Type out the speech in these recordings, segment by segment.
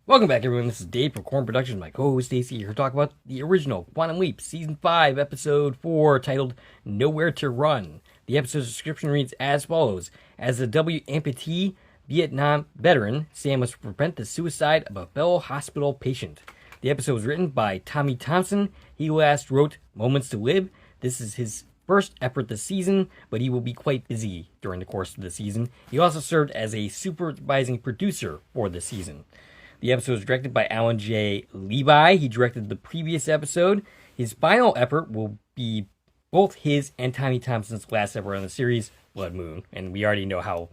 Welcome back, everyone. This is Dave from Corn Productions. My co-host Stacie here to talk about the original Quantum Leap Season 5, Episode 4, titled Nowhere to Run. The episode's description reads as follows. As a W amputee Vietnam veteran, Sam must prevent the suicide of a fellow hospital patient. The episode was written by Tommy Thompson. He last wrote Moments to Live. This is his first effort this season, but he will be quite busy during the course of the season. He also served as a supervising producer for the season. The episode was directed by Alan J. Levi. He directed the previous episode. His final effort will be both his and Tommy Thompson's last effort on the series, Blood Moon. And we already know how,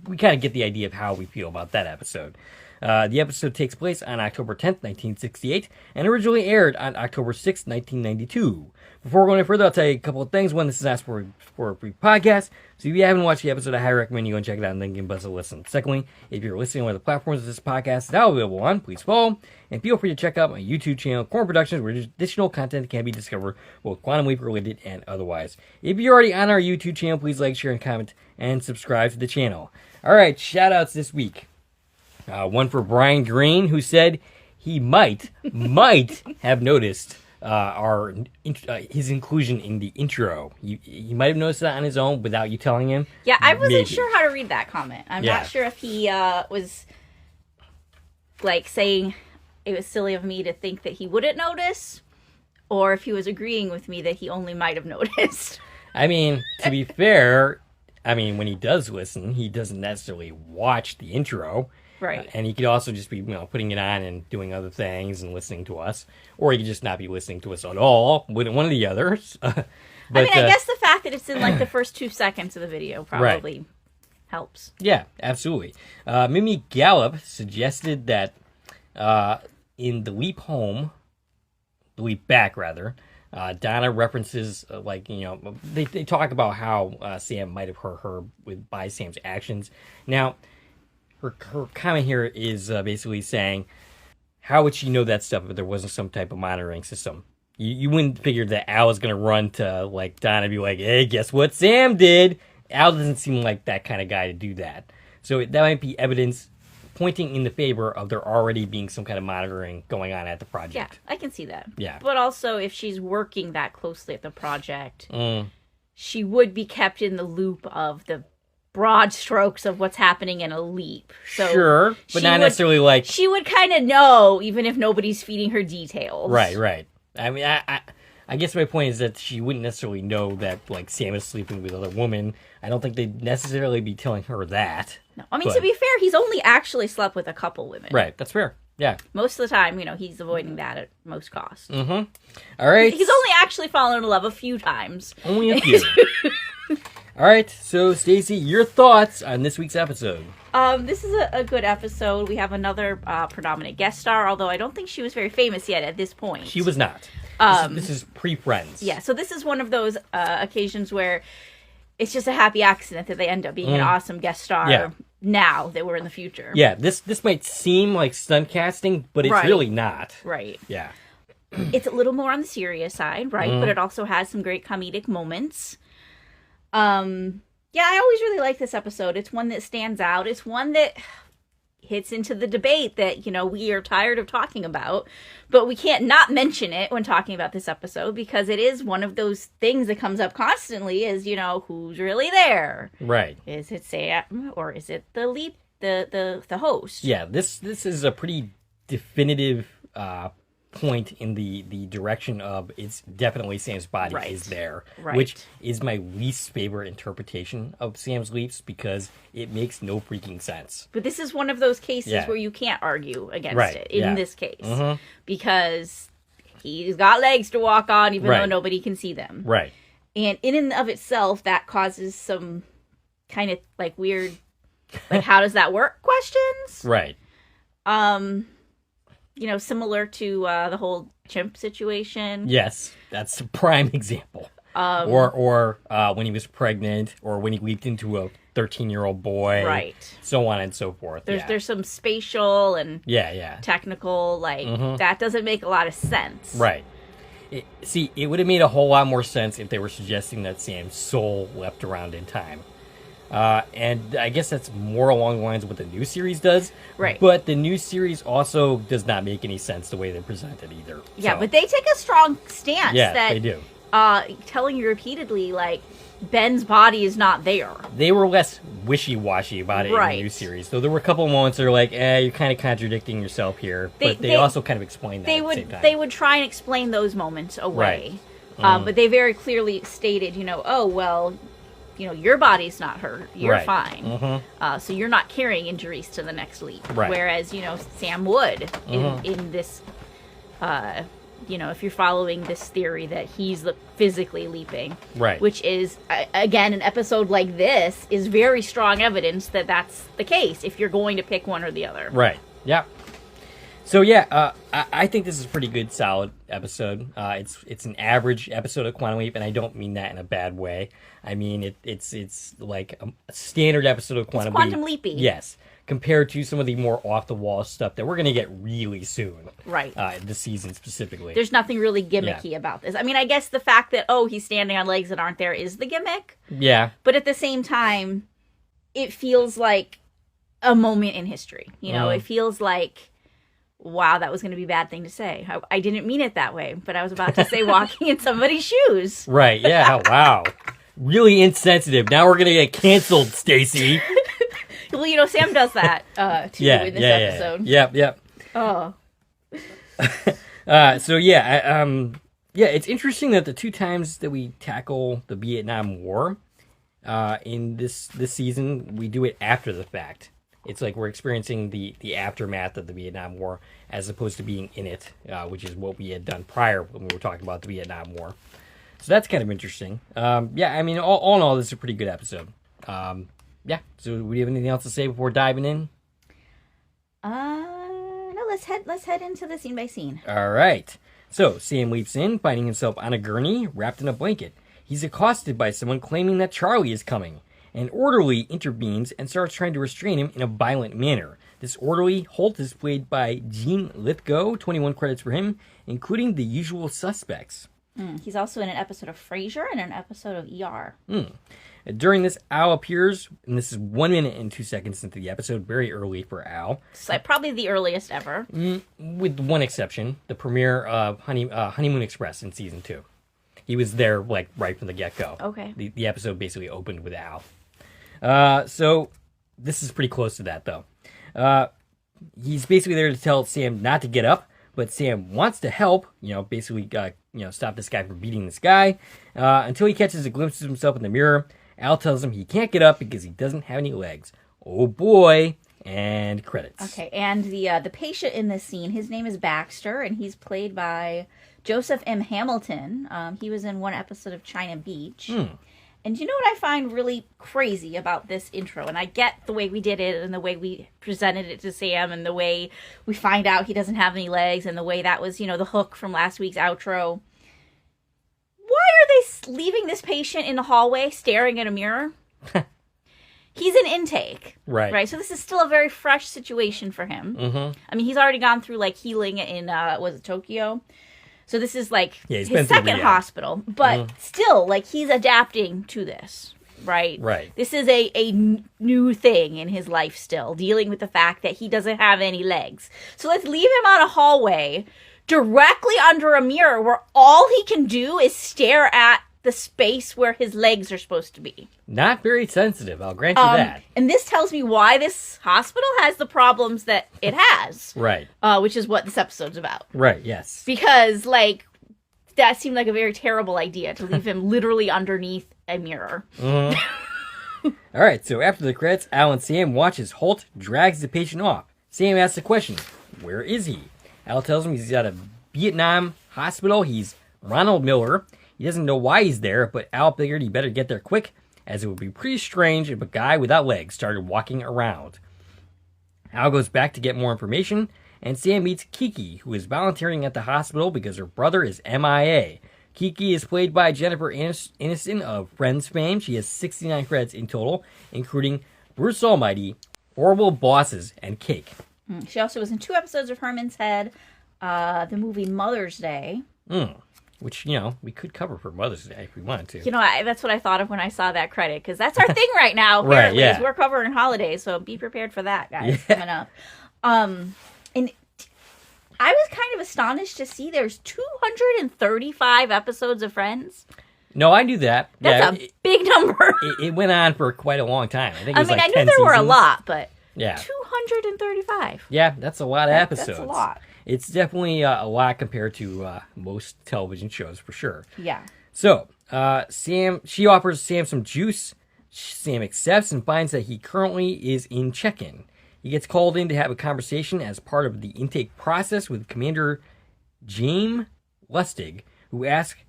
we kind of get the idea of how we feel about that episode. The episode takes place on October 10th, 1968, and originally aired on October 6th, 1992. Before going any further, I'll tell you a couple of things. One, this is asked for a free podcast, so if you haven't watched the episode, I highly recommend you go and check it out and then give us a listen. Secondly, if you're listening on one of the platforms this podcast is now available on, please follow, and feel free to check out my YouTube channel, Corn Productions, where additional content can be discovered, both Quantum Leap related and otherwise. If you're already on our YouTube channel, please like, share, and comment, and subscribe to the channel. Alright, shout-outs this week. One for Brian Green, who said he might have noticed his inclusion in the intro. He might have noticed that on his own without you telling him. Yeah, I wasn't sure how to read that comment. I'm not sure if he was like saying it was silly of me to think that he wouldn't notice, or if he was agreeing with me that he only might have noticed. I mean, to be fair, when he does listen, he doesn't necessarily watch the intro. Right. And he could also just be, putting it on and doing other things and listening to us. Or he could just not be listening to us at all. One of the others. But, I guess the fact that it's in, the first 2 seconds of the video probably helps. Yeah, absolutely. Mimi Gallup suggested that in The Leap Back, Donna references, they talk about how Sam might have hurt her by Sam's actions. Now, her comment here is basically saying, how would she know that stuff if there wasn't some type of monitoring system? You wouldn't figure that Al is going to run to, Donna and be like, hey, guess what Sam did? Al doesn't seem like that kind of guy to do that. So that might be evidence pointing in the favor of there already being some kind of monitoring going on at the project. Yeah, I can see that. Yeah. But also, if she's working that closely at the project, she would be kept in the loop of the broad strokes of what's happening in a leap. So sure, but not necessarily she would kind of know, even if nobody's feeding her details. Right. I guess my point is that she wouldn't necessarily know that, Sam is sleeping with other women. I don't think they'd necessarily be telling her that. No, to be fair, he's only actually slept with a couple women. Right, that's fair. Yeah. Most of the time, he's avoiding that at most cost. Mm-hmm. All right. He's only actually fallen in love a few times. Only a few. All right, so Stacie, your thoughts on this week's episode? This is a good episode. We have another predominant guest star, although I don't think she was very famous yet at this point. She was not. This is pre-Friends. Yeah, so this is one of those occasions where it's just a happy accident that they end up being an awesome guest star now that we're in the future. Yeah, this might seem like stunt casting, but it's really not. Right. Yeah. It's a little more on the serious side, right? But it also has some great comedic moments. I always really like this episode. It's one that stands out. It's one that hits into the debate that, we are tired of talking about, but we can't not mention it when talking about this episode because it is one of those things that comes up constantly is, who's really there? Right. Is it Sam or is it the host? Yeah, this is a pretty definitive point in the direction of it's definitely Sam's body is there, which is my least favorite interpretation of Sam's leaps because it makes no freaking sense. But this is one of those cases where you can't argue against it in this case because he's got legs to walk on even though nobody can see them. Right. And in and of itself, that causes some kind of weird, how does that work questions? Right. Similar to the whole chimp situation. Yes, that's a prime example. Or when he was pregnant, or when he leaped into a 13-year-old boy. Right. So on and so forth. There's some spatial and technical, that doesn't make a lot of sense. Right. It would have made a whole lot more sense if they were suggesting that Sam's soul leapt around in time. And I guess that's more along the lines of what the new series does. Right. But the new series also does not make any sense the way they're presented either. Yeah, So, but they take a strong stance. yeah, that, they do. Telling you repeatedly, like, Ben's body is not there. They were less wishy-washy about it in the new series. So there were a couple of moments that are like, you're kind of contradicting yourself here. But they also kind of explain that at the same time. They would try and explain those moments away. Right. But they very clearly stated, oh, well, your body's not hurt. You're fine. So you're not carrying injuries to the next leap. Right. Whereas, Sam would in this, if you're following this theory that he's physically leaping. Right. Which is, again, an episode like this is very strong evidence that that's the case if you're going to pick one or the other. Right. Yeah. So yeah, I think this is a pretty good, solid episode. It's an average episode of Quantum Leap, and I don't mean that in a bad way. I mean it's like a standard episode of Quantum Leap. Quantum Leapy. Yes, compared to some of the more off the wall stuff that we're gonna get really soon. Right. This season specifically. There's nothing really gimmicky about this. I mean, I guess the fact that he's standing on legs that aren't there is the gimmick. Yeah. But at the same time, it feels like a moment in history. It feels like, wow, that was going to be a bad thing to say. I didn't mean it that way, but I was about to say walking in somebody's shoes. Right, yeah, wow. Really insensitive. Now we're going to get canceled, Stacie. Well, Sam does that, too, in this episode. Yep. Oh. It's interesting that the two times that we tackle the Vietnam War in this season, we do it after the fact. It's like we're experiencing the aftermath of the Vietnam War as opposed to being in it, which is what we had done prior when we were talking about the Vietnam War. So that's kind of interesting. I mean, all in all, this is a pretty good episode. So do we have anything else to say before diving in? No, let's head into the scene by scene. All right. So Sam leaps in, finding himself on a gurney, wrapped in a blanket. He's accosted by someone claiming that Charlie is coming. An orderly intervenes and starts trying to restrain him in a violent manner. This orderly, Holt, is played by Gene Lithgow, 21 credits for him, including The Usual Suspects. He's also in an episode of Frasier and an episode of ER. During this, Al appears, and this is 1 minute and 2 seconds into the episode, very early for Al. It's like probably the earliest ever. With one exception, the premiere of Honeymoon Express in season 2. He was there, like, right from the get-go. Okay. The episode basically opened with Al. So this is pretty close to that, though. He's basically there to tell Sam not to get up, but Sam wants to help, basically, stop this guy from beating this guy, until he catches a glimpse of himself in the mirror. Al tells him he can't get up because he doesn't have any legs. Oh boy, and credits. Okay, and the patient in this scene, his name is Baxter, and he's played by Joseph M. Hamilton. He was in one episode of China Beach. And you know what I find really crazy about this intro? And I get the way we did it and the way we presented it to Sam and the way we find out he doesn't have any legs and the way that was, the hook from last week's outro. Why are they leaving this patient in the hallway staring at a mirror? He's in intake. Right. So this is still a very fresh situation for him. I mean, he's already gone through, like, healing in, was it Tokyo? So this is, like, his second hospital. But still, like, he's adapting to this, right? This is a new thing in his life still, dealing with the fact that he doesn't have any legs. So let's leave him on a hallway directly under a mirror where all he can do is stare at the space where his legs are supposed to be. Not very sensitive, I'll grant you that. And this tells me why this hospital has the problems that it has. Right. Which is what this episode's about. Right, yes. Because, like, that seemed like a very terrible idea to leave him literally underneath a mirror. All right, so after the credits, Al and Sam watch as Holt drags the patient off. Sam asks the question, where is he? Al tells him he's at a Vietnam hospital. He's Ronald Miller. He doesn't know why he's there, but Al figured he better get there quick, as it would be pretty strange if a guy without legs started walking around. Al goes back to get more information, and Sam meets Kiki, who is volunteering at the hospital because her brother is MIA. Kiki is played by Jennifer Aniston of Friends fame. She has 69 credits in total, including Bruce Almighty, Horrible Bosses, and Cake. She also was in 2 episodes of Herman's Head, the movie Mother's Day. which, we could cover for Mother's Day if we wanted to. That's what I thought of when I saw that credit, because that's our thing right now. Right, Apparently, yeah. is we're covering holidays, so be prepared for that, guys, coming up. And I was kind of astonished to see there's 235 episodes of Friends. No, I knew that. That's a big number. It went on for quite a long time. I think it was I like knew 10 there were a seasons. lot, but Yeah. 235. Yeah, that's a lot of episodes. That's a lot. It's definitely a lot compared to most television shows, for sure. Yeah. So, she offers Sam some juice. Sam accepts and finds that he currently is in check-in. He gets called in to have a conversation as part of the intake process with Commander James Lustig, who asks...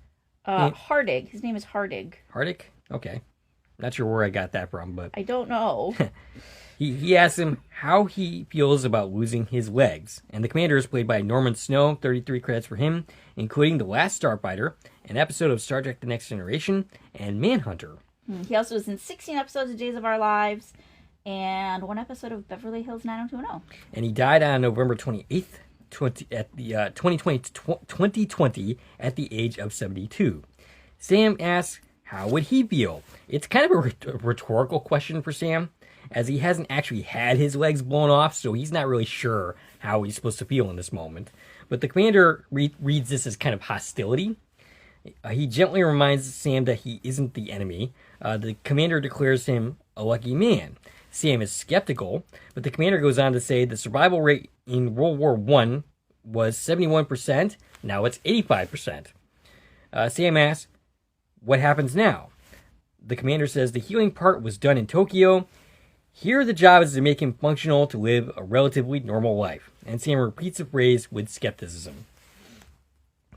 Hardig. His name is Hardig. Hardig? Okay. Not sure where I got that from, but... I don't know. He asks him how he feels about losing his legs. And the commander is played by Norman Snow, 33 credits for him, including The Last Starfighter, an episode of Star Trek The Next Generation, and Manhunter. He also was in 16 episodes of Days of Our Lives and 1 episode of Beverly Hills 90210. And he died on November 28th, 2020 at the age of 72. Sam asks, how would he feel? It's kind of a rhetorical question for Sam, as he hasn't actually had his legs blown off, so he's not really sure how he's supposed to feel in this moment. But the commander reads this as kind of hostility. He gently reminds Sam that he isn't the enemy. The commander declares him a lucky man. Sam is skeptical, but the commander goes on to say the survival rate in World War I was 71%, now it's 85%. Sam asks, what happens now? The commander says the healing part was done in Tokyo. Here the job is to make him functional to live a relatively normal life. And Sam repeats the phrase with skepticism.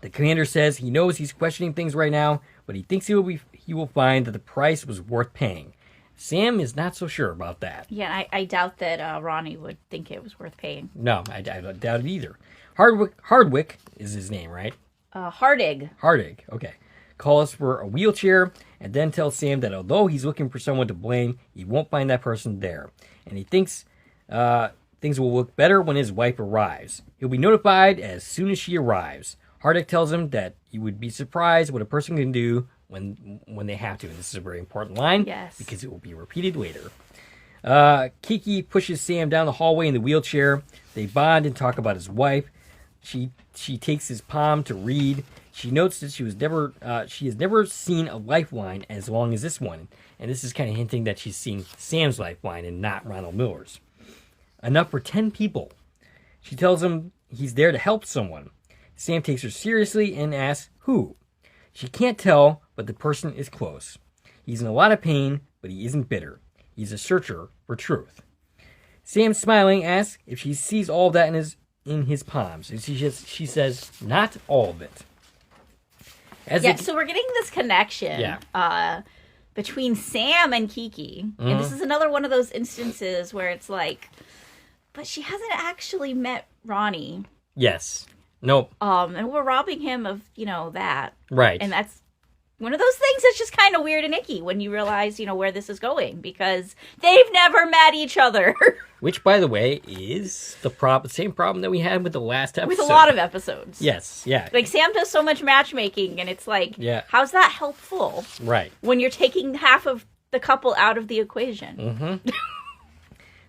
The commander says he knows he's questioning things right now, but he thinks he will find that the price was worth paying. Sam is not so sure about that. Yeah, I doubt that Ronnie would think it was worth paying. No, I doubt it either. Hardwick is his name, right? Hardig. Hardig, okay. Calls for a wheelchair and then tells Sam that although he's looking for someone to blame, he won't find that person there. And he thinks things will look better when his wife arrives. He'll be notified as soon as she arrives. Hardig tells him that he would be surprised what a person can do when they have to. And this is a very important line, yes, because it will be repeated later. Kiki pushes Sam down the hallway in the wheelchair. They bond and talk about his wife. She takes his palm to read. She notes that she has never seen a lifeline as long as this one. And this is kind of hinting that she's seen Sam's lifeline and not Ronald Miller's. Enough for 10 people. She tells him he's there to help someone. Sam takes her seriously and asks who. She can't tell, but the person is close. He's in a lot of pain, but he isn't bitter. He's a searcher for truth. Sam, smiling, asks if she sees all of that in his palms. And she says, not all of it. So we're getting this connection between Sam and Kiki. Mm-hmm. And this is another one of those instances where it's like, but she hasn't actually met Ronnie. Yes. Nope. And we're robbing him of, that. Right. And that's one of those things that's just kind of weird and icky when you realize, where this is going, because they've never met each other. Which, by the way, is the same problem that we had with the last episode. With a lot of episodes. Yes, yeah. Like, Sam does so much matchmaking, and it's like, how's that helpful? Right. When you're taking half of the couple out of the equation. Mm-hmm.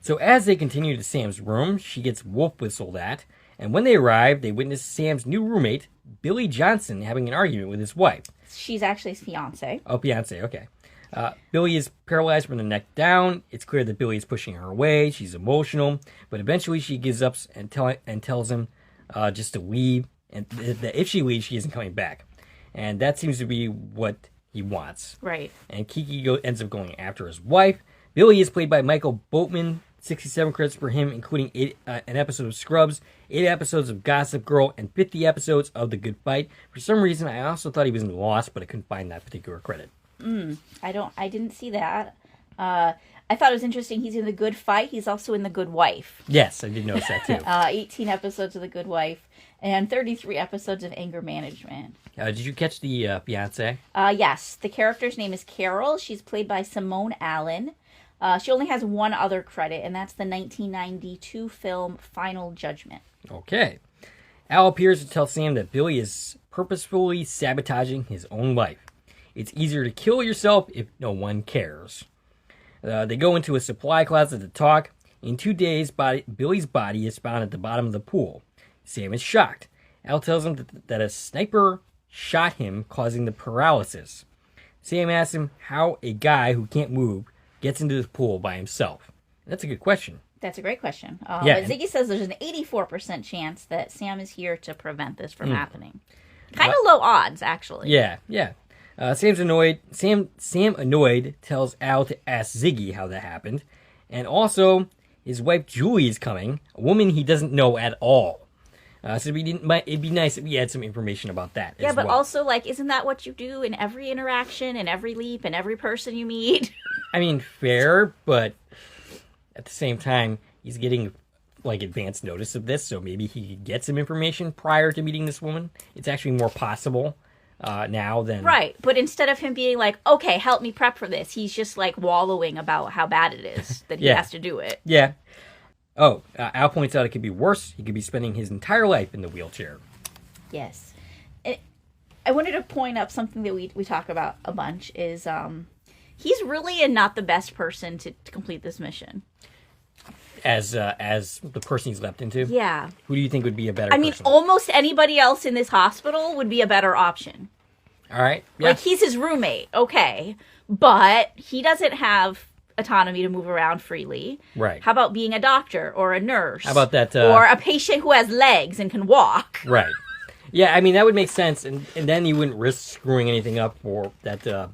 So as they continue to Sam's room, she gets wolf whistled at. And when they arrive, they witness Sam's new roommate, Billy Johnson, having an argument with his wife. She's actually his fiancé. Oh, fiancé, okay. Billy is paralyzed from the neck down. It's clear that Billy is pushing her away. She's emotional. But eventually she gives up and tells him just to leave. And that if she leaves, she isn't coming back. And that seems to be what he wants. Right. And Kiki ends up going after his wife. Billy is played by Michael Boatman. 67 credits for him, including an episode of Scrubs, 8 episodes of Gossip Girl, and 50 episodes of The Good Fight. For some reason, I also thought he was in Lost, but I couldn't find that particular credit. I didn't see that. I thought it was interesting. He's in The Good Fight. He's also in The Good Wife. Yes, I did notice that too. 18 episodes of The Good Wife and 33 episodes of Anger Management. Did you catch the fiancé? Yes. The character's name is Carol. She's played by Simone Allen. She only has one other credit, and that's the 1992 film Final Judgment. Okay. Al appears to tell Sam that Billy is purposefully sabotaging his own life. It's easier to kill yourself if no one cares. They go into a supply closet to talk. In 2 days, Billy's body is found at the bottom of the pool. Sam is shocked. Al tells him that a sniper shot him, causing the paralysis. Sam asks him how a guy who can't move gets into the pool by himself. That's a good question. That's a great question. Yeah. But Ziggy says there's an 84% chance that Sam is here to prevent this from happening. Kind of low odds, actually. Yeah. Sam's annoyed. Sam annoyed tells Al to ask Ziggy how that happened, and also his wife Julie is coming, a woman he doesn't know at all. So it'd be nice if we had some information about that. Yeah, as but well. also, like, isn't that what you do in every interaction, in every leap, in every person you meet? I mean, fair, but at the same time, he's getting like advance notice of this, so maybe he could get some information prior to meeting this woman. It's actually more possible now than Right, but instead of him being like, okay, help me prep for this, he's just like wallowing about how bad it is that he Yeah. has to do it. Yeah. Oh, Al points out it could be worse. He could be spending his entire life in the wheelchair. Yes. I wanted to point up something that we talk about a bunch is he's really not the best person to complete this mission. As the person he's leapt into? Yeah. Who do you think would be a better I mean, person? almost anybody else in this hospital would be a better option. All right. Yeah. Like, he's his roommate, okay, but he doesn't have autonomy to move around freely. Right. How about being a doctor or a nurse? How about that? Or a patient who has legs and can walk? Right. Yeah, I mean, that would make sense, and then you wouldn't risk screwing anything up or that they're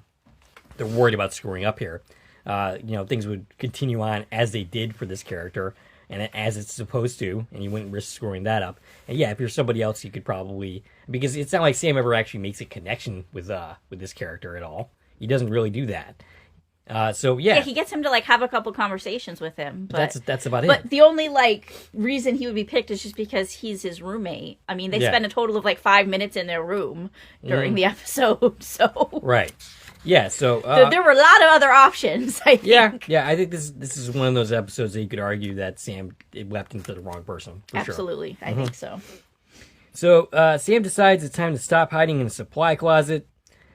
worried about screwing up here. Things would continue on as they did for this character, and as it's supposed to, and you wouldn't risk screwing that up. And yeah, if you're somebody else, you could probably, because it's not like Sam ever actually makes a connection with this character at all. He doesn't really do that. Yeah, he gets him to like have a couple conversations with him, but that's about it. But the only like reason he would be picked is just because he's his roommate. I mean, they spend a total of like 5 minutes in their room during the episode, so right. Yeah, so there were a lot of other options. I think. Yeah. I think this is one of those episodes that you could argue that Sam leapt into the wrong person. For Absolutely, sure. I think so. So Sam decides it's time to stop hiding in a supply closet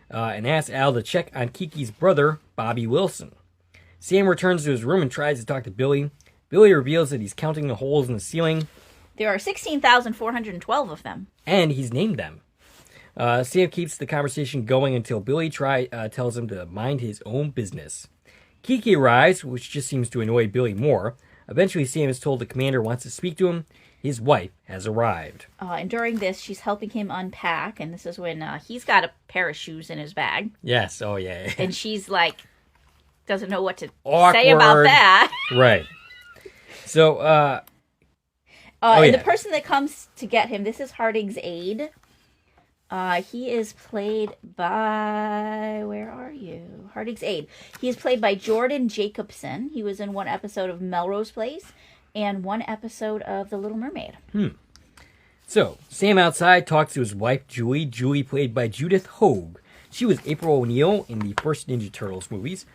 and asks Al to check on Kiki's brother, Bobby Wilson. Sam returns to his room and tries to talk to Billy. Billy reveals that he's counting the holes in the ceiling. There are 16,412 of them, and he's named them. Sam keeps the conversation going until Billy tells him to mind his own business. Kiki arrives, which just seems to annoy Billy more. Eventually, Sam is told the commander wants to speak to him. His wife has arrived. And during this, she's helping him unpack, and this is when he's got a pair of shoes in his bag. Yes, oh yeah. And she's like, doesn't know what to Awkward. say about that. Right. So, and the person that comes to get him, this is Harding's aide. He is played by... Where are you? Harding's aide. He is played by Jordan Jacobson. He was in one episode of Melrose Place and one episode of The Little Mermaid. So, Sam outside talks to his wife, Julie. Julie played by Judith Hoag. She was April O'Neil in the first Ninja Turtles movies.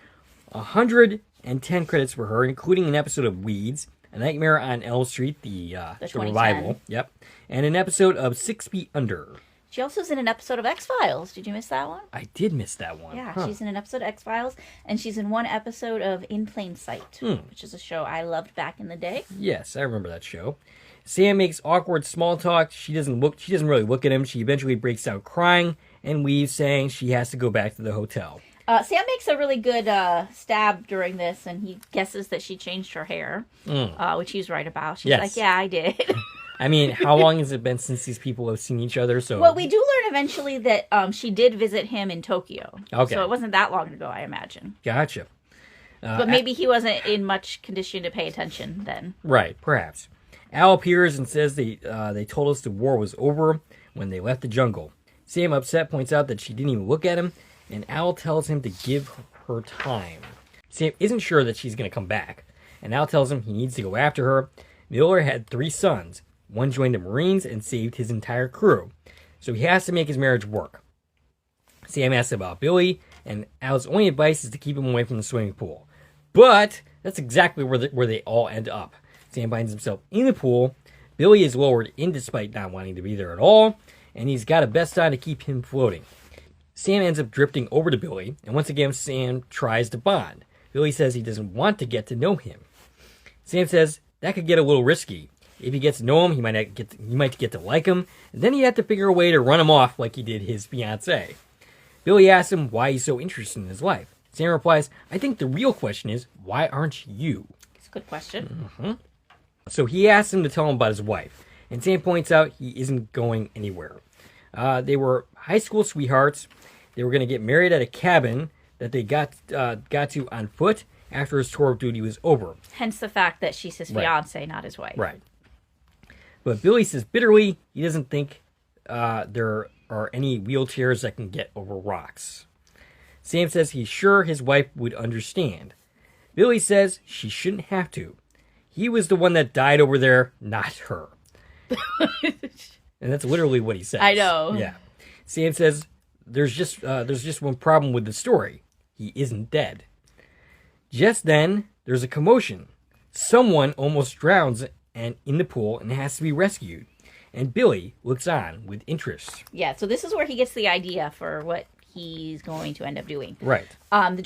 110 credits for her, including an episode of Weeds, A Nightmare on Elm Street, the revival. Yep. And an episode of 6 Feet Under. She also is in an episode of X-Files. Did you miss that one? I did miss that one. Yeah, she's in an episode of X-Files, and she's in one episode of In Plain Sight, which is a show I loved back in the day. Yes, I remember that show. Sam makes awkward small talk. She doesn't really look at him. She eventually breaks out crying and leaves, saying she has to go back to the hotel. Sam makes a really good stab during this, and he guesses that she changed her hair, which he's right about. She's like, yeah, I did. I mean, how long has it been since these people have seen each other? So, well, we do learn eventually that she did visit him in Tokyo. Okay. So it wasn't that long ago, I imagine. Gotcha. But maybe he wasn't in much condition to pay attention then. Right, perhaps. Al appears and says they told us the war was over when they left the jungle. Sam, upset, points out that she didn't even look at him, and Al tells him to give her time. Sam isn't sure that she's going to come back, and Al tells him he needs to go after her. Miller had 3 sons. One joined the Marines and saved his entire crew, so he has to make his marriage work. Sam asks about Billy, and Al's only advice is to keep him away from the swimming pool. But that's exactly where they all end up. Sam finds himself in the pool. Billy is lowered in despite not wanting to be there at all, and he's got a vest on to keep him floating. Sam ends up drifting over to Billy, and once again Sam tries to bond. Billy says he doesn't want to get to know him. Sam says that could get a little risky. If he gets to know him, he might get to like him, and then he'd have to figure a way to run him off like he did his fiancée. Billy asks him why he's so interested in his life. Sam replies, I think the real question is, why aren't you? It's a good question. Mm-hmm. So he asks him to tell him about his wife, and Sam points out he isn't going anywhere. They were high school sweethearts. They were going to get married at a cabin that they got to on foot after his tour of duty was over. Hence the fact that she's his fiance, not his wife. Right. But Billy says bitterly he doesn't think there are any wheelchairs that can get over rocks. Sam says he's sure his wife would understand. Billy says she shouldn't have to. He was the one that died over there, not her. And that's literally what he says. I know. Yeah. Sam says there's just one problem with the story. He isn't dead. Just then, there's a commotion. Someone almost drowns in the pool and has to be rescued. And Billy looks on with interest. Yeah, so this is where he gets the idea for what he's going to end up doing. Right. The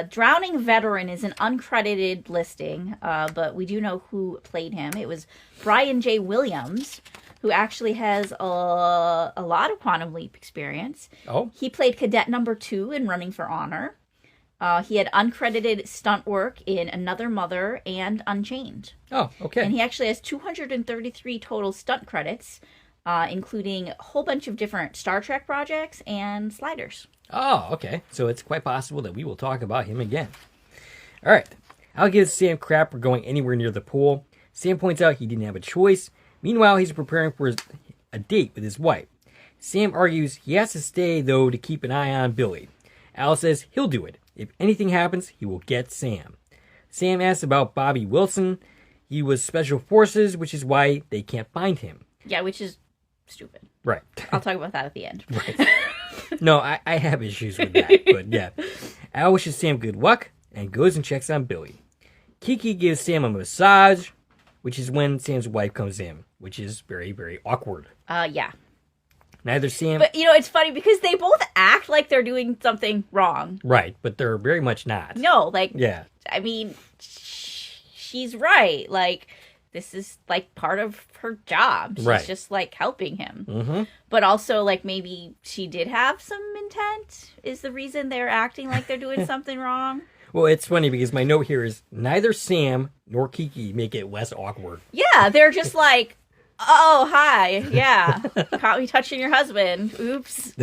drowning veteran is an uncredited listing, but we do know who played him. It was Brian J. Williams, who actually has a lot of Quantum Leap experience. Oh. He played Cadet Number 2 in Running for Honor. He had uncredited stunt work in Another Mother and Unchained. Oh, okay. And he actually has 233 total stunt credits, including a whole bunch of different Star Trek projects and sliders. Oh, okay. So it's quite possible that we will talk about him again. All right. Al gives Sam crap for going anywhere near the pool. Sam points out he didn't have a choice. Meanwhile, he's preparing for a date with his wife. Sam argues he has to stay, though, to keep an eye on Billy. Al says he'll do it. If anything happens, he will get Sam. Sam asks about Bobby Wilson. He was Special Forces, which is why they can't find him. Yeah, which is stupid. Right. I'll talk about that at the end. Right. No, I have issues with that, but yeah. Al wishes Sam good luck and goes and checks on Billy. Kiki gives Sam a massage, which is when Sam's wife comes in, which is very, very awkward. Yeah. Neither Sam... But, it's funny because they both act like they're doing something wrong. Right, but they're very much not. No, Yeah. I mean, she's right. Like, this is, part of her job. She's just, helping him. Mm-hmm. But also, maybe she did have some intent is the reason they're acting like they're doing something wrong. Well, it's funny because my note here is neither Sam nor Kiki make it less awkward. Yeah, they're just like... Oh, hi. Yeah. Caught me touching your husband. Oops.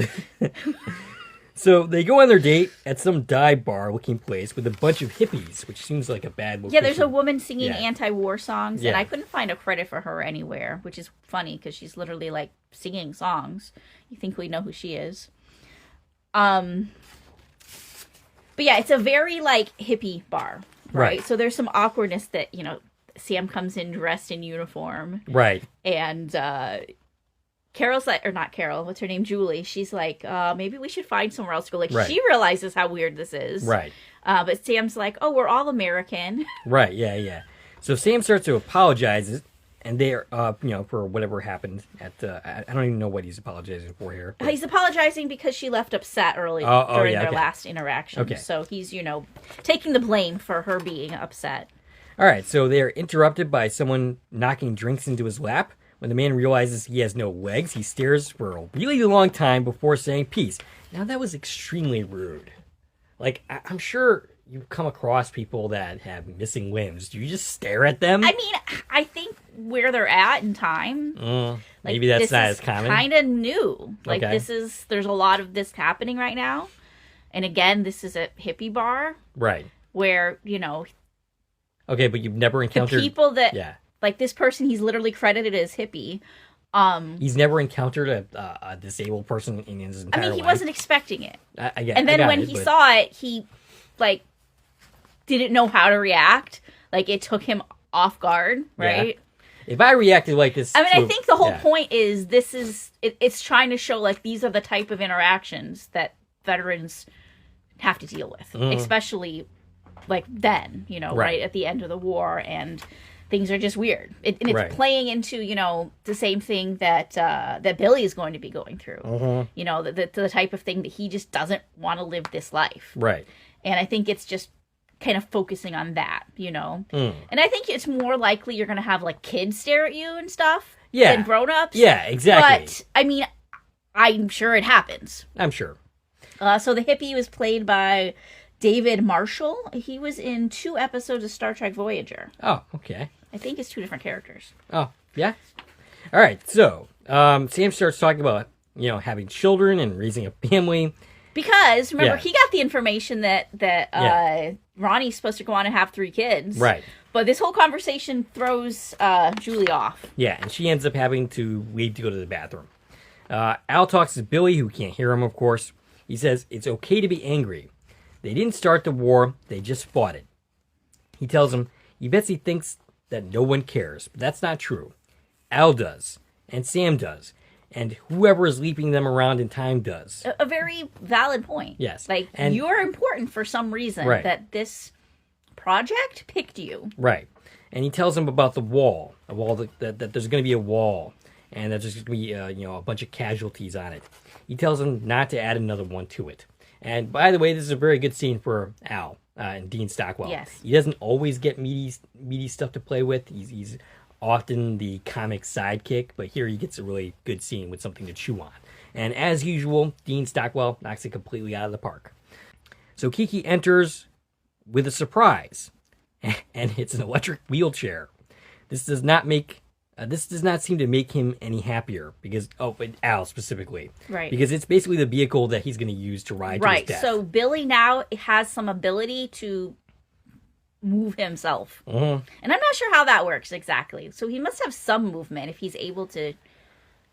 So they go on their date at some dive bar looking place with a bunch of hippies, which seems like a bad location. Yeah, there's a woman singing anti-war songs, and Yeah. I couldn't find a credit for her anywhere, which is funny because she's literally singing songs. You think we know who she is. But yeah, it's a very hippie bar, right? So there's some awkwardness that, Sam comes in dressed in uniform. Right. And Carol's or not Carol, what's her name? Julie. She's like, maybe we should find somewhere else to go. Right. She realizes how weird this is. Right. But Sam's like, oh, we're all American. Right, yeah. So Sam starts to apologize, and they're, for whatever happened at, I don't even know what he's apologizing for here. But... He's apologizing because she left upset early during their last interaction. Okay. So he's, taking the blame for her being upset. All right, so they're interrupted by someone knocking drinks into his lap. When the man realizes he has no legs, he stares for a really long time before saying peace. Now, that was extremely rude. I'm sure you've come across people that have missing limbs. Do you just stare at them? I mean, I think where they're at in time... maybe that's not as common. Kind of new. Okay. There's a lot of this happening right now. And again, this is a hippie bar. Right. Where, Okay, but you've never encountered... the people that... Yeah. This person, he's literally credited as hippie. He's never encountered a disabled person in his entire life. He wasn't expecting it. And then when he saw it, he, didn't know how to react. It took him off guard, right? Yeah. If I reacted like this... I think the whole point is it's trying to show, these are the type of interactions that veterans have to deal with. Especially, then, right at the end of the war. And things are just weird. And it's Right. playing into, the same thing that that Billy is going to be going through. The type of thing that he just doesn't want to live this life. Right. And I think it's just kind of focusing on that, And I think it's more likely you're going to have, like, kids stare at you and stuff than grown-ups. Yeah, exactly. But, I mean, I'm sure it happens. I'm sure. So the hippie was played by David Marshall. He was in 2 episodes of Star Trek Voyager. Oh, okay. I think it's 2 different characters. Oh, yeah? All right, so Sam starts talking about, having children and raising a family. Because, remember, he got the information that Ronnie's supposed to go on and have 3 kids. Right. But this whole conversation throws Julie off. Yeah, and she ends up having to leave to go to the bathroom. Al talks to Billy, who can't hear him, of course. He says, it's okay to be angry. They didn't start the war, they just fought it. He tells him, he bets he thinks that no one cares, but that's not true. Al does, and Sam does, and whoever is leaping them around in time does. A very valid point. Yes. And you're important for some reason that this project picked you. Right. And he tells him about the wall, that there's going to be a wall, and that there's going to be a bunch of casualties on it. He tells him not to add another one to it. And by the way, this is a very good scene for Al and Dean Stockwell. Yes. He doesn't always get meaty stuff to play with. He's often the comic sidekick, but here he gets a really good scene with something to chew on. And as usual, Dean Stockwell knocks it completely out of the park. So Kiki enters with a surprise, and it's an electric wheelchair. This does not seem to make him any happier but Al specifically. Right. Because it's basically the vehicle that he's going to use to ride to his death. So Billy now has some ability to move himself. Mm-hmm. And I'm not sure how that works exactly. So he must have some movement if he's able to,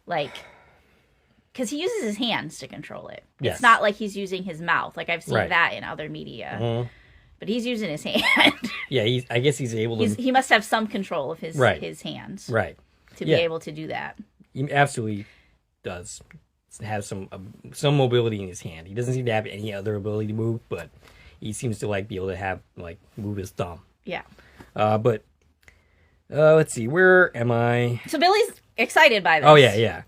because he uses his hands to control it. Yes. It's not like he's using his mouth. Like I've seen Right. that in other media. Mm-hmm. But he's using his hand. Yeah, I guess he's able to... He must have some control of his hands. Right. To be able to do that. He absolutely does have some mobility in his hand. He doesn't seem to have any other ability to move, but he seems to be able to move his thumb. Yeah. But let's see, where am I? So Billy's excited by this. Oh yeah.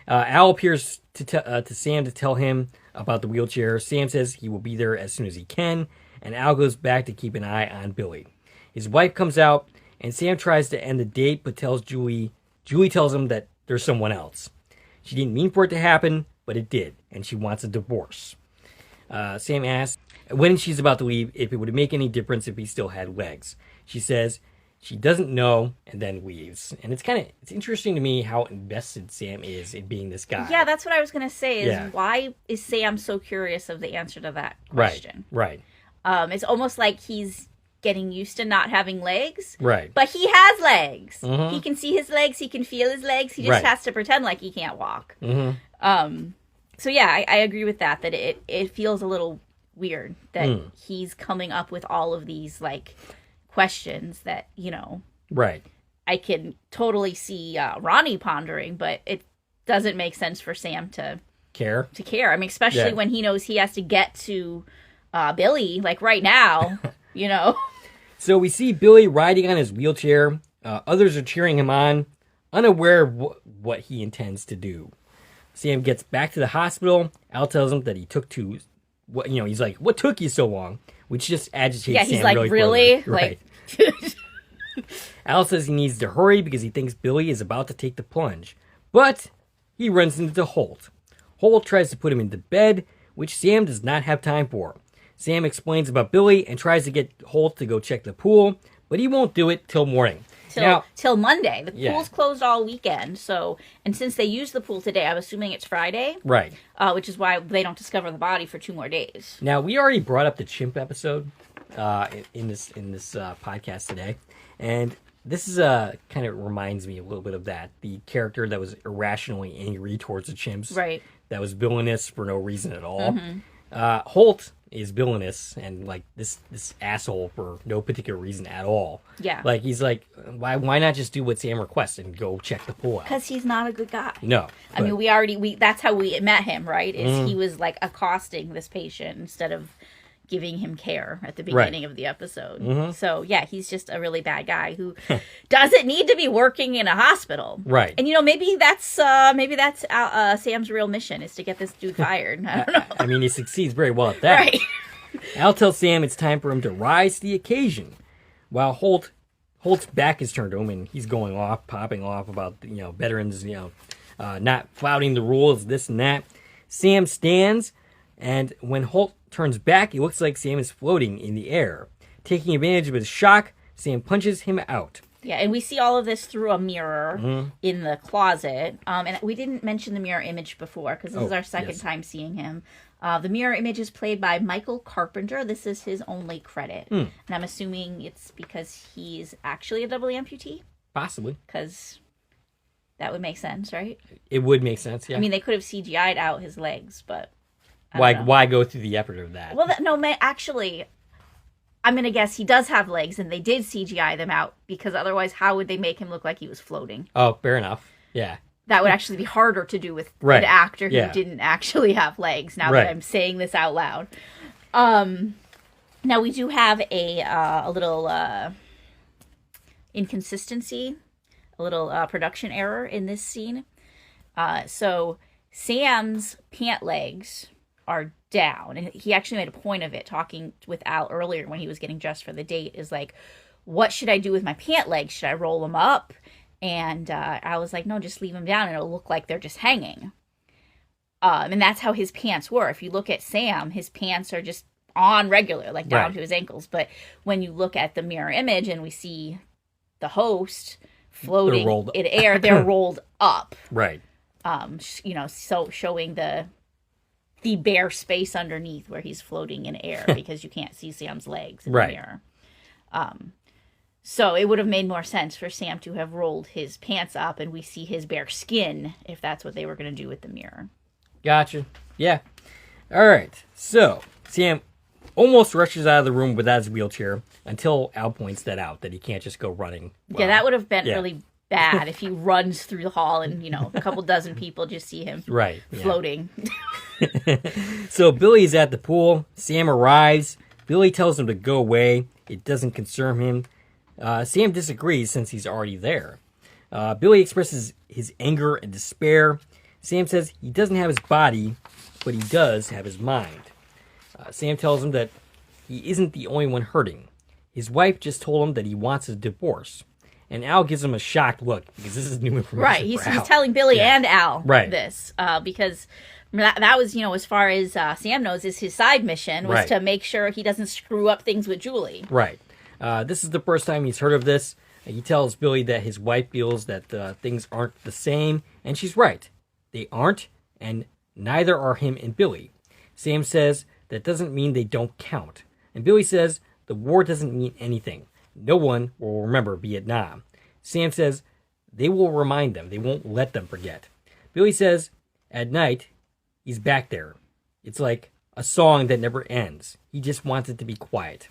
Al appears to Sam to tell him about the wheelchair. Sam says he will be there as soon as he can, and Al goes back to keep an eye on Billy. His wife comes out, and Sam tries to end the date, but tells Julie tells him that there's someone else. She didn't mean for it to happen, but it did, and she wants a divorce. Sam asks when she's about to leave if it would make any difference if he still had legs. She says she doesn't know, and then leaves. And it's interesting to me how invested Sam is in being this guy. Yeah, that's what I was going to say, is why is Sam so curious of the answer to that question? Right. It's almost like he's getting used to not having legs. Right. But he has legs. Mm-hmm. He can see his legs. He can feel his legs. He just has to pretend like he can't walk. Mm-hmm. So yeah, I agree with that it feels a little weird that he's coming up with all of these questions that, Right. I can totally see Ronnie pondering, but it doesn't make sense for Sam to care. I mean, especially when he knows he has to get to Billy right now, So we see Billy riding on his wheelchair. Others are cheering him on, unaware of what he intends to do. Sam gets back to the hospital. Al tells him that he took too... he's like, what took you so long? Which just agitates Sam. Yeah, he's really? Right. Al says he needs to hurry because he thinks Billy is about to take the plunge. But he runs into Holt. Holt tries to put him into bed, which Sam does not have time for. Sam explains about Billy and tries to get Holt to go check the pool, but he won't do it till morning. Till Monday. The pool's closed all weekend, and since they used the pool today, I'm assuming it's Friday. Right. Which is why they don't discover the body for 2 more days. Now, we already brought up the chimp episode in this podcast today, and this is kind of reminds me a little bit of that. The character that was irrationally angry towards the chimps. Right. That was villainous for no reason at all. Mm-hmm. Holt is villainous and this asshole for no particular reason at all. Yeah. He's like, why not just do what Sam requests and go check the pool out? Because he's not a good guy. No. I mean, that's how we met him, right? Is he was accosting this patient instead of giving him care at the beginning of the episode. Mm-hmm. So, yeah, he's just a really bad guy who doesn't need to be working in a hospital. Right. And, maybe that's Sam's real mission is to get this dude fired. I don't know. I mean, he succeeds very well at that. Right. Al tells Sam it's time for him to rise to the occasion, while Holt's back is turned to him, and he's popping off about, veterans, not flouting the rules, this and that. Sam stands, and when Holt turns back, it looks like Sam is floating in the air. Taking advantage of his shock, Sam punches him out. Yeah, and we see all of this through a mirror in the closet. And we didn't mention the mirror image before, because this is our second time seeing him. The mirror image is played by Michael Carpenter. This is his only credit. And I'm assuming it's because he's actually a double amputee? Possibly. Because that would make sense, right? It would make sense, yeah. I mean, they could have CGI'd out his legs, but... Why go through the effort of that? Well, actually, I'm going to guess he does have legs, and they did CGI them out, because otherwise, how would they make him look like he was floating? Oh, fair enough. Yeah. That would actually be harder to do with an actor who didn't actually have legs, now that I'm saying this out loud. Now, we do have a little inconsistency, a little production error in this scene. So, Sam's pant legs are down, and he actually made a point of it talking with Al earlier when he was getting dressed for the date, is like, what should I do with my pant legs? Should I roll them up? And I was like, no, just leave them down and it'll look like they're just hanging. And that's how his pants were. If you look at Sam, his pants are just on regular, like down to his ankles. But when you look at the mirror image and we see the host floating in air, they're rolled up. Right. So showing the bare space underneath where he's floating in air, because you can't see Sam's legs in the mirror. So it would have made more sense for Sam to have rolled his pants up and we see his bare skin, if that's what they were going to do with the mirror. Gotcha. Yeah. All right. So Sam almost rushes out of the room without his wheelchair until Al points that out, that he can't just go running. Yeah, that would have been really bad if he runs through the hall and, a couple dozen people just see him floating. So Billy's at the pool. Sam arrives. Billy tells him to go away. It doesn't concern him. Sam disagrees since he's already there. Billy expresses his anger and despair. Sam says he doesn't have his body, but he does have his mind. Sam tells him that he isn't the only one hurting. His wife just told him that he wants a divorce. And Al gives him a shocked look, because this is new information. Right, he's telling Billy and Al this, because that was, as far as Sam knows, is his side mission, was to make sure he doesn't screw up things with Julie. Right. This is the first time he's heard of this. He tells Billy that his wife feels that things aren't the same, and she's right. They aren't, and neither are him and Billy. Sam says that doesn't mean they don't count. And Billy says the war doesn't mean anything. No one will remember Vietnam. Sam says they will remind them. They won't let them forget. Billy says at night he's back there. It's like a song that never ends. He just wants it to be quiet.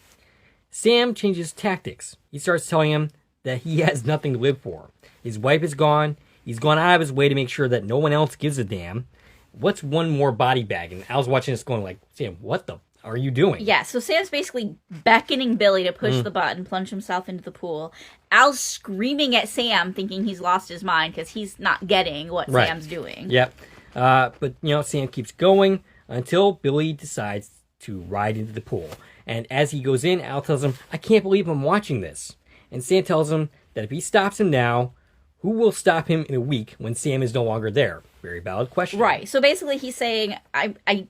Sam changes tactics. He starts telling him that he has nothing to live for. His wife is gone. He's gone out of his way to make sure that no one else gives a damn. What's one more body bag? And Al's watching this going like, Sam, what the are you doing? Yeah, so Sam's basically beckoning Billy to push the button, plunge himself into the pool. Al's screaming at Sam, thinking he's lost his mind because he's not getting what Sam's doing. Yep. But, Sam keeps going until Billy decides to ride into the pool. And as he goes in, Al tells him, I can't believe I'm watching this. And Sam tells him that if he stops him now, who will stop him in a week when Sam is no longer there? Very valid question. Right. So basically he's saying, I'm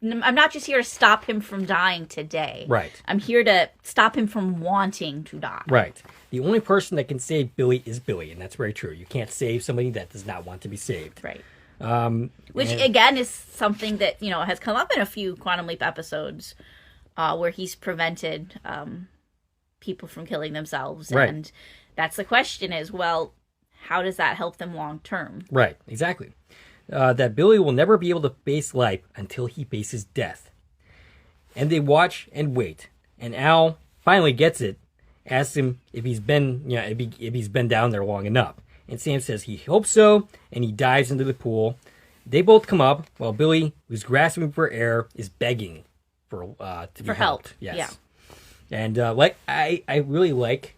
not just here to stop him from dying today. Right. I'm here to stop him from wanting to die. Right. The only person that can save Billy is Billy, and that's very true. You can't save somebody that does not want to be saved. Right. Which, again, is something that, has come up in a few Quantum Leap episodes where he's prevented people from killing themselves. Right. And that's the question is, well, how does that help them long term? Right. Exactly. That Billy will never be able to face life until he faces death. And they watch and wait. And Al finally gets it, asks him if he's been, if he's been down there long enough. And Sam says he hopes so, and he dives into the pool. They both come up, while Billy, who's grasping for air, is begging to be For help. helped. Yes. Yeah. And I really like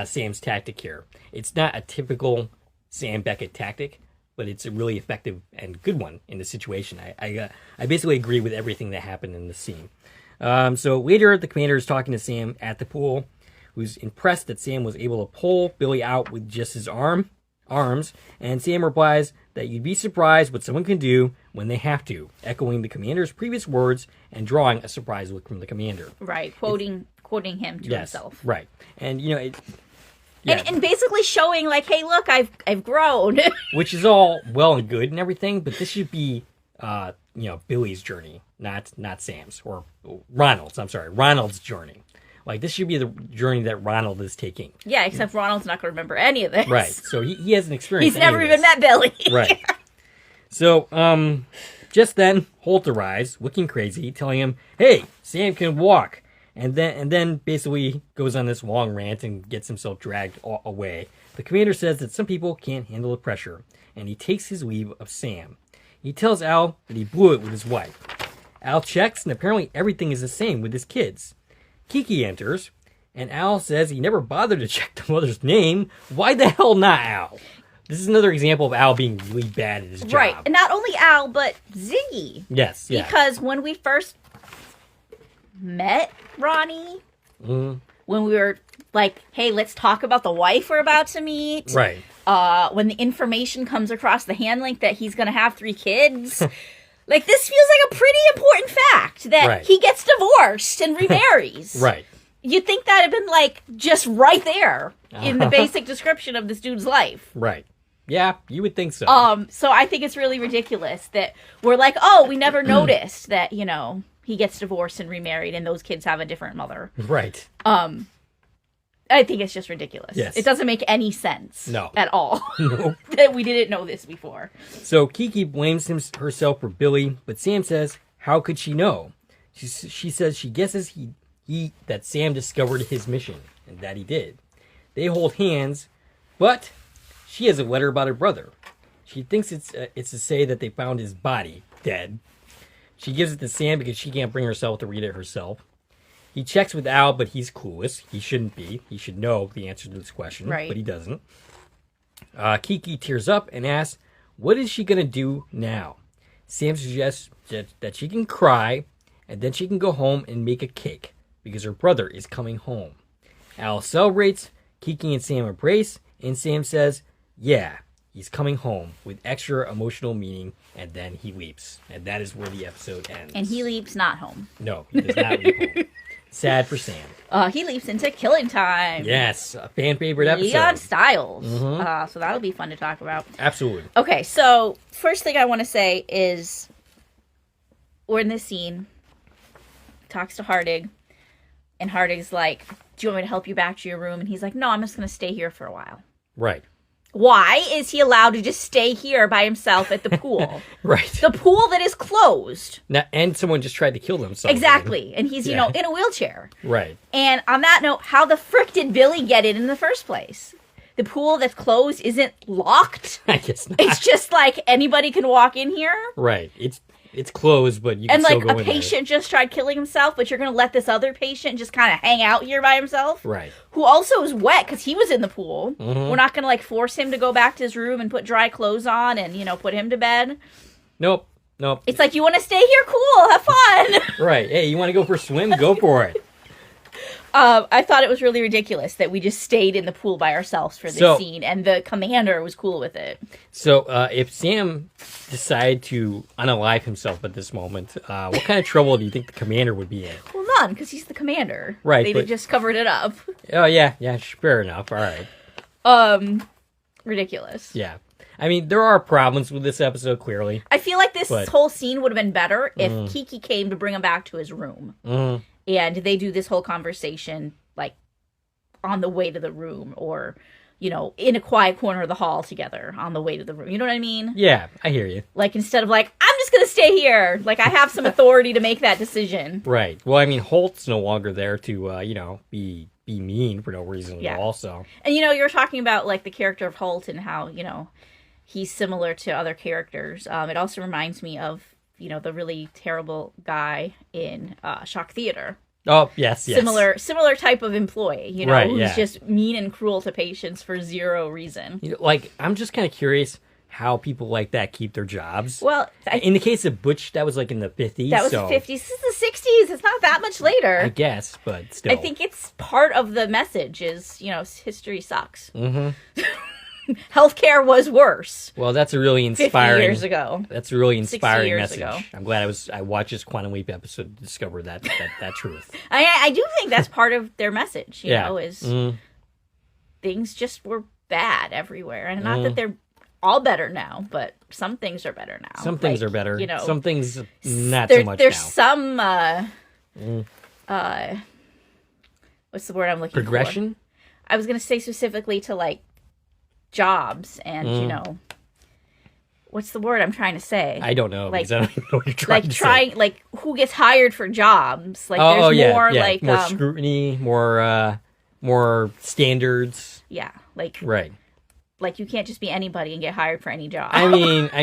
Sam's tactic here. It's not a typical Sam Beckett tactic, but it's a really effective and good one in the situation. I basically agree with everything that happened in the scene. So later, the commander is talking to Sam at the pool, who's impressed that Sam was able to pull Billy out with just his arms, and Sam replies that you'd be surprised what someone can do when they have to, echoing the commander's previous words and drawing a surprised look from the commander. Right, quoting him to himself. Right, and and basically showing like, hey, look, I've grown, which is all well and good and everything, but this should be Billy's journey, not Sam's or Ronald's. I'm sorry, Ronald's journey. Like, this should be the journey that Ronald is taking. Yeah, except Ronald's not going to remember any of this. Right. So he hasn't experienced He's never even met Billy. Right. So, just then, Holt arrives, looking crazy, telling him, hey, Sam can walk. And then basically goes on this long rant and gets himself dragged away. The commander says that some people can't handle the pressure, and he takes his leave of Sam. He tells Al that he blew it with his wife. Al checks, and apparently everything is the same with his kids. Kiki enters, and Al says he never bothered to check the mother's name. Why the hell not Al? This is another example of Al being really bad at his job. Right, and not only Al, but Ziggy. Yes, yeah. Because when we first met Ronnie, when we were like, hey, let's talk about the wife we're about to meet. Right. When the information comes across the hand link that he's going to have 3 kids... Like, this feels like a pretty important fact that he gets divorced and remarries. Right. You'd think that had been, like, just right there in the basic description of this dude's life. Right. Yeah, you would think so. So I think it's really ridiculous that we're like, oh, we never noticed that, he gets divorced and remarried and those kids have a different mother. Right. I think it's just ridiculous. Yes. It doesn't make any sense at all No. that we didn't know this before. So Kiki blames herself for Billy, but Sam says, how could she know? She says she guesses that Sam discovered his mission, and that he did. They hold hands, but she has a letter about her brother. She thinks it's to say that they found his body, dead. She gives it to Sam because she can't bring herself to read it herself. He checks with Al, but he's clueless. He shouldn't be. He should know the answer to this question, but he doesn't. Kiki tears up and asks, what is she going to do now? Sam suggests that she can cry, and then she can go home and make a cake, because her brother is coming home. Al celebrates, Kiki and Sam embrace, and Sam says, yeah, he's coming home, with extra emotional meaning, and then he leaps. And that is where the episode ends. And he leaps not home. No, he does not leap home. Sad for Sam. He leaps into Killing Time. Yes, a fan favorite episode. Leon Styles. So that'll be fun to talk about. Absolutely. Okay, so first thing I want to say is we're in this scene. Talks to Hardig. And Hardig's like, do you want me to help you back to your room? And he's like, no, I'm just going to stay here for a while. Right. Why is he allowed to just stay here by himself at the pool? Right. The pool that is closed. Now, and someone just tried to kill themselves. Exactly. And he's, in a wheelchair. Right. And on that note, how the frick did Billy get in the first place? The pool that's closed isn't locked? I guess not. It's just like anybody can walk in here? Right. It's closed, but you can still go in there. And like a patient just tried killing himself, but you're going to let this other patient just kind of hang out here by himself? Right. Who also is wet because he was in the pool. We're not going to force him to go back to his room and put dry clothes on and, put him to bed. Nope. It's like, you want to stay here? Cool. Have fun. Right. Hey, you want to go for a swim? Go for it. I thought it was really ridiculous that we just stayed in the pool by ourselves for this scene, and the commander was cool with it. So, if Sam decided to unalive himself at this moment, what kind of trouble do you think the commander would be in? Well, none, because he's the commander. Right. They just covered it up. Oh, yeah, fair enough. All right. Ridiculous. Yeah. I mean, there are problems with this episode, clearly. I feel like this whole scene would have been better if Kiki came to bring him back to his room. And they do this whole conversation, on the way to the room or, in a quiet corner of the hall together on the way to the room. You know what I mean? Yeah, I hear you. Instead of I'm just going to stay here. I have some authority to make that decision. Right. Well, I mean, Holt's no longer there to, be mean for no reason at all, so. And, you were talking about, the character of Holt and how, he's similar to other characters. It also reminds me of the really terrible guy in Shock Theater. Oh, yes. Similar type of employee, Right, who's yeah. just mean and cruel to patients for zero reason. I'm just kind of curious how people like that keep their jobs. Well, In the case of Butch, that was like in the 50s. that was the 50s. This is the 60s. It's not that much later. I guess, but still. I think it's part of the message is, history sucks. Mm-hmm. Healthcare was worse Well, that's a really 50 inspiring. years ago. That's a really 60 inspiring years message. ago. I'm glad I watched this Quantum Leap episode to discover that truth. I do think that's part of their message, Yeah. is Mm. things just were bad everywhere. And not that they're all better now, but some things are better now. Some things are better. Some things not so much there's now. some what's the word I'm looking Progression? for? I was going to say specifically to like jobs and what's the word I'm trying to say? I don't know, like- because I don't even know what you're trying to say. Like who gets hired for jobs? Like Oh, there's yeah, more yeah. like more scrutiny, more standards. Right. Like you can't just be anybody and get hired for any job. I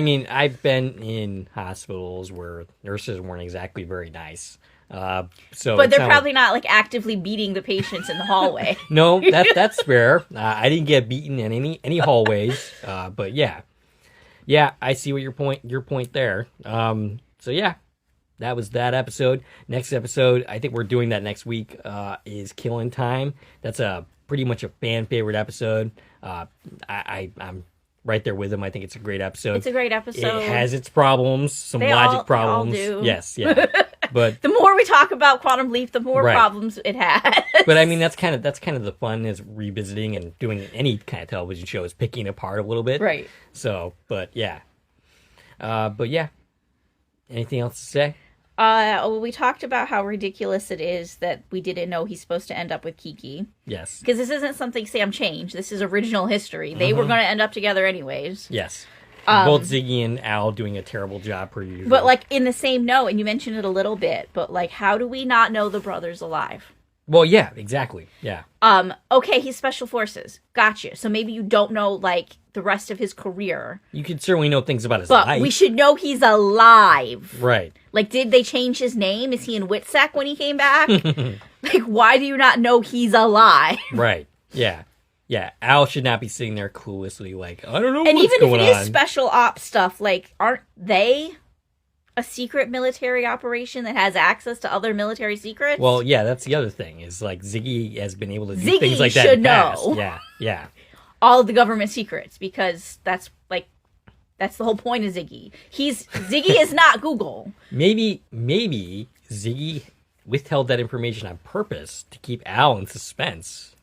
mean, I've been in hospitals where nurses weren't exactly very nice. So, but it's they're not probably not like actively beating the patients in the hallway. no, that's fair. I didn't get beaten in any hallways. But yeah, I see what your point there. So yeah, that was that episode. Next episode, I think we're doing that next week. Is Killing Time. That's pretty much a fan favorite episode. I'm right there with him. I think it's a great episode. It's a great episode. It has its problems, some logic problems. They all do. Yes, yeah. But the more we talk about Quantum Leap, the more Right. problems it has. but I mean that's kind of the fun is revisiting and doing any kind of television show is picking apart a little bit. Right. So, but yeah. Anything else to say? We talked about how ridiculous it is that we didn't know he's supposed to end up with Kiki. Yes. Because this isn't something Sam changed. This is original history. They were going to end up together anyways. Yes. Both Ziggy and Al doing a terrible job per usual. But, like, in the same note, and you mentioned it a little bit, but, like, how do we not know the brother's alive? Well, yeah, exactly. Yeah. Okay, he's Special Forces. Gotcha. So maybe you don't know, like, the rest of his career. You could certainly know things about his But life. we should know he's alive. Right. Like, did they change his name? Is he in Witsec when he came back? Like, why do you not know he's alive? Right. Yeah. Yeah. Al should not be sitting there cluelessly like, I don't know And what's even going if it on. is special ops stuff, like, aren't they a secret military operation that has access to other military secrets? Well, yeah, that's the other thing is like Ziggy has been able to do Ziggy things like that should in the past. know. Yeah. Yeah. All of the government secrets, because that's the whole point of Ziggy. Ziggy is not Google. Maybe Ziggy withheld that information on purpose to keep Al in suspense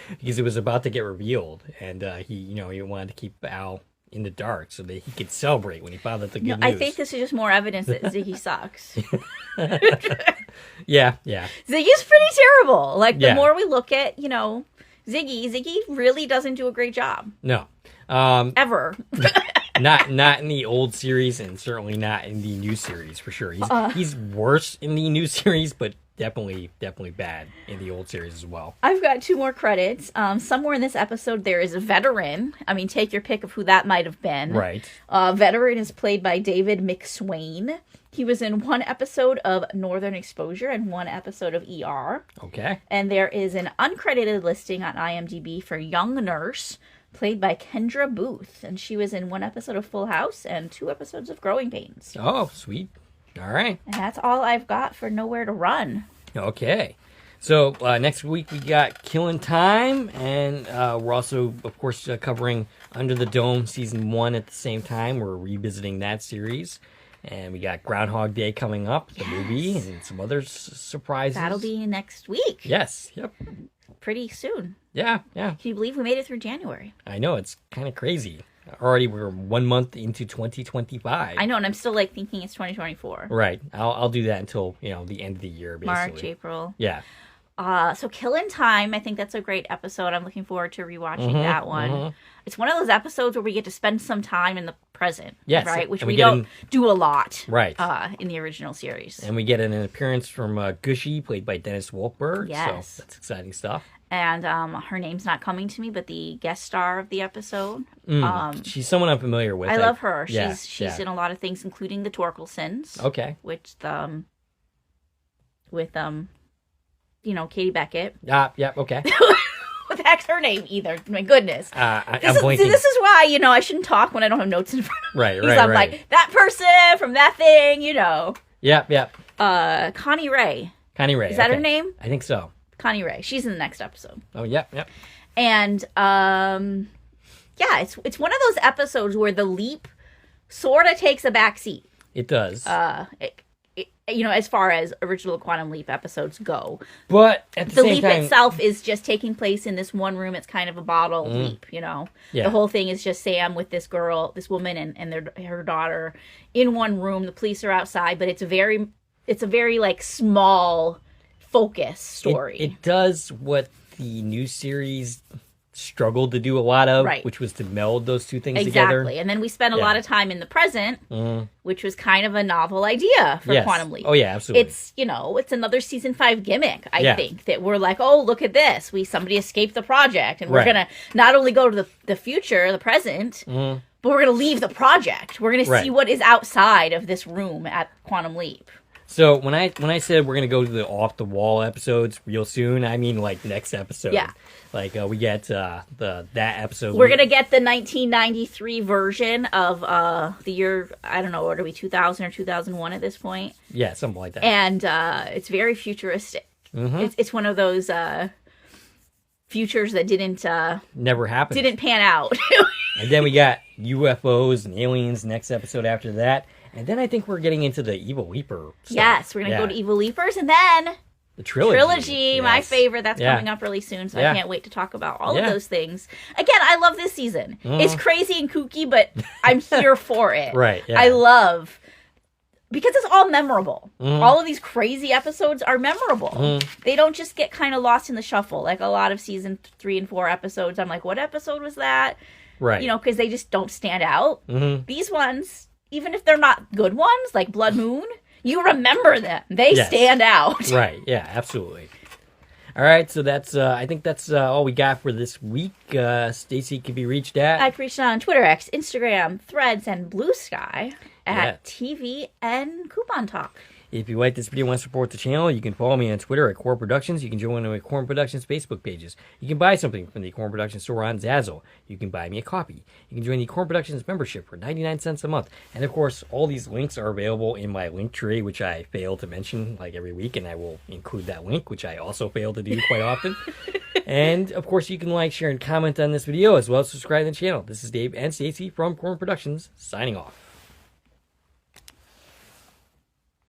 because it was about to get revealed, and he wanted to keep Al in the dark so that he could celebrate when he found out the good news. I think this is just more evidence that Ziggy sucks. Yeah. Ziggy's pretty terrible. Like, the Yeah. more we look at, Ziggy really doesn't do a great job. No. Ever. Not in the old series, and certainly not in the new series for sure. He's worse in the new series, but definitely bad in the old series as well. I've got 2 more credits. Somewhere in this episode, there is a veteran. I mean, take your pick of who that might have been. Right. Veteran is played by David McSwain. He was in 1 episode of Northern Exposure and 1 episode of ER. Okay. And there is an uncredited listing on IMDb for Young Nurse, played by Kendra Booth. And she was in 1 episode of Full House and 2 episodes of Growing Pains. Oh, sweet. All right. And that's all I've got for Nowhere to Run. Okay. So next week we got Killing Time, and we're also, of course, covering Under the Dome Season 1 at the same time. We're revisiting that series. And we got Groundhog Day coming up, the movie, and some other surprises. That'll be next week. Yes. Yep. Pretty soon. Yeah. Can you believe we made it through January? I know, it's kind of crazy. Already we're 1 month into 2025. I know, and I'm still thinking it's 2024. Right. I'll do that until, the end of the year, basically. March, April. Yeah. So Killin' Time, I think that's a great episode. I'm looking forward to rewatching that one. It's one of those episodes where we get to spend some time in the present. Yes, Right? Which and we don't do a lot. Right. In the original series. And we get an appearance from Gushy, played by Dennis Wolfberg. Yes. So that's exciting stuff. and her name's not coming to me, but the guest star of the episode. She's someone I'm familiar with. I love her. Yeah, she's in a lot of things, including the Torkelsons. Okay. Which with Katie Beckett. Yeah. Okay. What the heck's her name either? My goodness. I'm blanking. This is why, I shouldn't talk when I don't have notes in front of me. Right. I'm like, that person from that thing, Yep. Connie Ray. Connie Ray. Is that her name? I think so. Connie Ray. She's in the next episode. Oh, yep. And, it's one of those episodes where the leap sort of takes a back seat. It does. As far as original Quantum Leap episodes go. But at the same leap time, itself is just taking place in this one room. It's kind of a bottle leap, Yeah. The whole thing is just Sam with this woman and her daughter in one room. The police are outside, but it's a very like small focus story. It does what the new series struggled to do a lot of, right, which was to meld those two things exactly. together. And then we spent a lot of time in the present, which was kind of a novel idea for Quantum Leap. Oh yeah, absolutely. It's another season 5 gimmick, I think, that we're like, oh, look at this. Somebody escaped the project, and we're gonna not only go to the future, the present, but we're gonna leave the project. We're gonna see what is outside of this room at Quantum Leap. So when I said we're gonna go to the off the wall episodes real soon, I mean like next episode. Yeah. Like we get that episode. We're gonna get the 1993 version of the year. I don't know, what are we, 2000 or 2001 at this point? Yeah, something like that. And it's very futuristic. It's one of those futures that never happened. Didn't pan out. And then we got UFOs and aliens next episode after that. And then I think we're getting into the Evil Leaper stuff. Yes, we're going to go to Evil Leapers. And then the trilogy, my favorite. That's coming up really soon. So I can't wait to talk about all of those things. Again, I love this season. It's crazy and kooky, but I'm here for it. Right. Yeah. I love, because it's all memorable. All of these crazy episodes are memorable. They don't just get kind of lost in the shuffle. Like a lot of season 3 and 4 episodes, I'm like, what episode was that? Right. Because they just don't stand out. These ones, even if they're not good ones, like Blood Moon, you remember them. They stand out. Right. Yeah, absolutely. All right, so that's I think that's all we got for this week. Stacie can be reached at... I can be reached on Twitter, X, Instagram, Threads, and Blue Sky at TV and Coupon Talk. If you like this video and want to support the channel, you can follow me on Twitter at Core Productions. You can join one of my Core Productions Facebook pages. You can buy something from the Core Productions store on Zazzle. You can buy me a copy. You can join the Core Productions membership for 99 cents a month. And of course, all these links are available in my link tree, which I fail to mention like every week, and I will include that link, which I also fail to do quite often. And of course, you can like, share, and comment on this video, as well as subscribe to the channel. This is Dave and Stacie from Core Productions, signing off.